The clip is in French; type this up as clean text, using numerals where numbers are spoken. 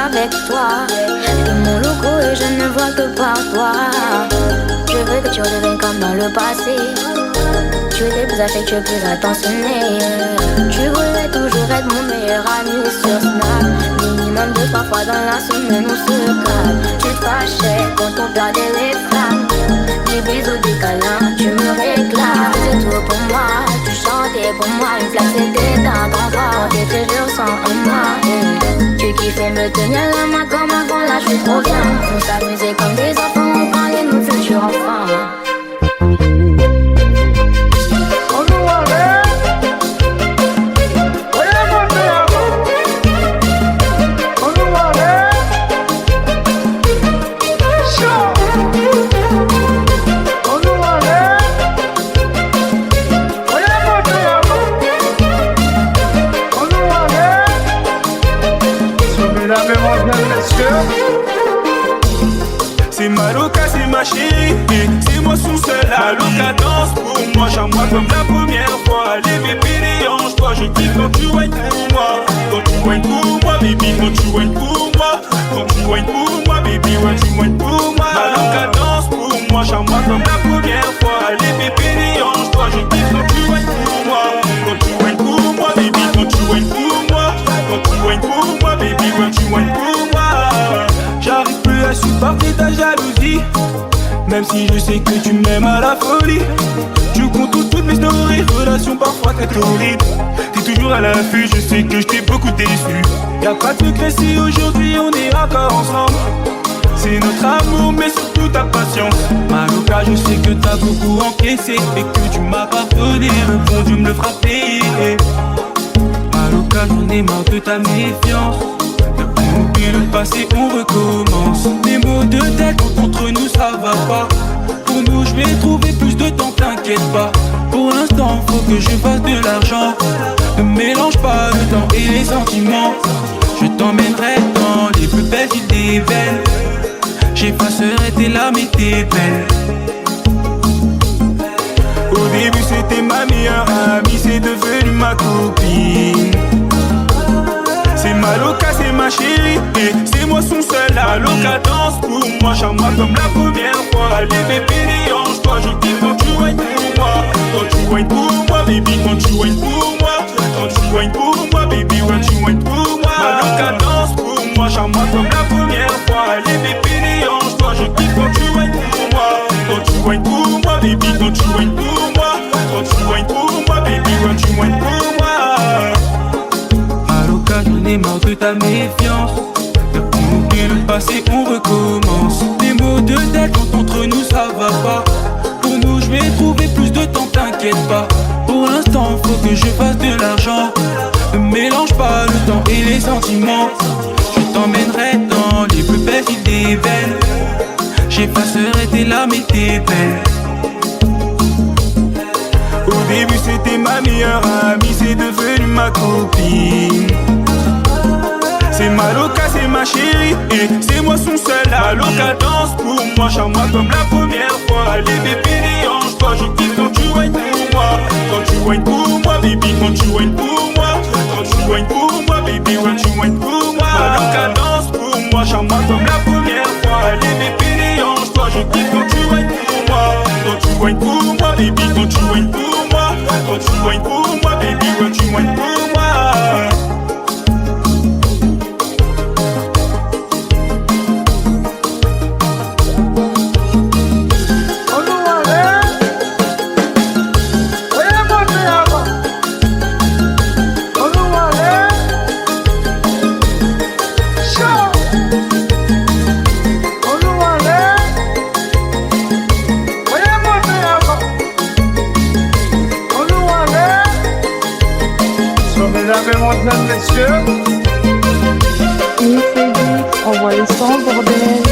avec toi. C'est mon logo et je ne vois que par toi. Je veux que tu redeviennes comme dans le passé. Tu étais plus affectueux, plus attentionné. Tu voulais toujours être mon meilleur ami sur Snap. Minimum 2-3 fois dans la semaine on se capte. Tu te fâchais quand on perdait les flammes. Des bisous, des câlins, tu me réclames. C'est tout pour moi, tu chantais pour moi. Une flamme c'était dans ton corps, t'étais toujours sans moi. Tu kiffais me tenir la main comme avant, là je suis trop bien. On s'amusait comme des enfants, on parlait de nos futurs enfants. C'est ma loca, c'est ma chérie, c'est moi son seul ami. Ma loca danse pour moi, chante-moi comme la première fois. Les bébés, les hanches, toi je kiffe quand tu whines pour moi. Quand tu whines pour moi, baby, quand tu whines pour moi. Quand tu whines pour moi, baby, ouais tu whines pour moi. Ma loca danse pour moi, chante-moi comme la première fois. Les bébés, les hanches, toi je kiffe quand tu whines pour moi. Quand tu whines pour moi, baby, quand tu whines pour moi. Quand tu whines pour moi, baby, ouais tu whines pour moi. J'arrive plus à supporter ta jalousie, même si je sais que tu m'aimes à la folie. Tu comptes toutes mes stories, relations parfois très torrides. T'es toujours à l'affût, je sais que je t'ai beaucoup déçu. Y'a pas de secret si aujourd'hui on est encore ensemble. C'est notre amour mais surtout ta patience. Ma loca, je sais que t'as beaucoup encaissé et que tu m'as pardonné, le bon Dieu me le fera payer. Ma loca, j'en ai marre de ta méfiance. Oublie le passé, on recommence. Des mots de tête, contre nous ça va pas. Pour nous, je vais trouver plus de temps, t'inquiète pas. Pour l'instant, faut que je fasse de l'argent. Ne mélange pas le temps et les sentiments. Je t'emmènerai dans les plus belles îles des belles. J'effacerai tes larmes et tes belles. Au début, c'était ma meilleure amie, c'est devenu ma copine. C'est ma loca, c'est ma chérie, et c'est moi son seul ami. Ma loca danse pour moi, chante-moi comme la première fois. Les bébés, les hanches, toi je kiffe quand tu whines pour moi. Quand tu whines pour moi, baby, quand tu whines pour moi. Quand tu whines pour moi, baby, ouais tu whines pour moi. Ma loca danse pour moi, chante-moi comme la première fois. Les bébés, les hanches, toi je kiffe quand tu whines pour moi. Quand tu whines pour moi, baby, quand tu whines pour moi. Quand tu whines pour moi, baby, ouais tu whines pour moi. J'en ai marre de ta méfiance. Oublie le passé, on recommence. Des mots de tête, quand entre nous ça va pas. Pour nous, je vais trouver plus de temps, t'inquiète pas. Pour l'instant, faut que je fasse de l'argent. Ne mélange pas le temps et les sentiments. Je t'emmènerai dans les plus belles îles des belles. J'effacerai tes larmes et tes belles. Au début, c'était ma meilleure amie, c'est devenu ma copine. C'est ma loca, c'est ma chérie, et c'est moi son seul ami. Ma loca danse pour moi, chante-moi comme la première fois. Les bébés, les hanches, toi je kiffe quand tu whines pour moi. Quand tu whines pour moi, baby, quand tu whines pour moi. Quand tu whines pour moi, baby, ouais tu whines pour moi. Ma loca danse pour moi, chante-moi comme la première fois. Les bébés, les hanches, toi je kiffe quand tu whines pour moi. Quand tu whines pour moi, baby, quand tu whines pour moi. Quand tu whines pour moi, baby, ouais tu whines pour moi. Mesdames et messieurs, Envoie le sang, bordel.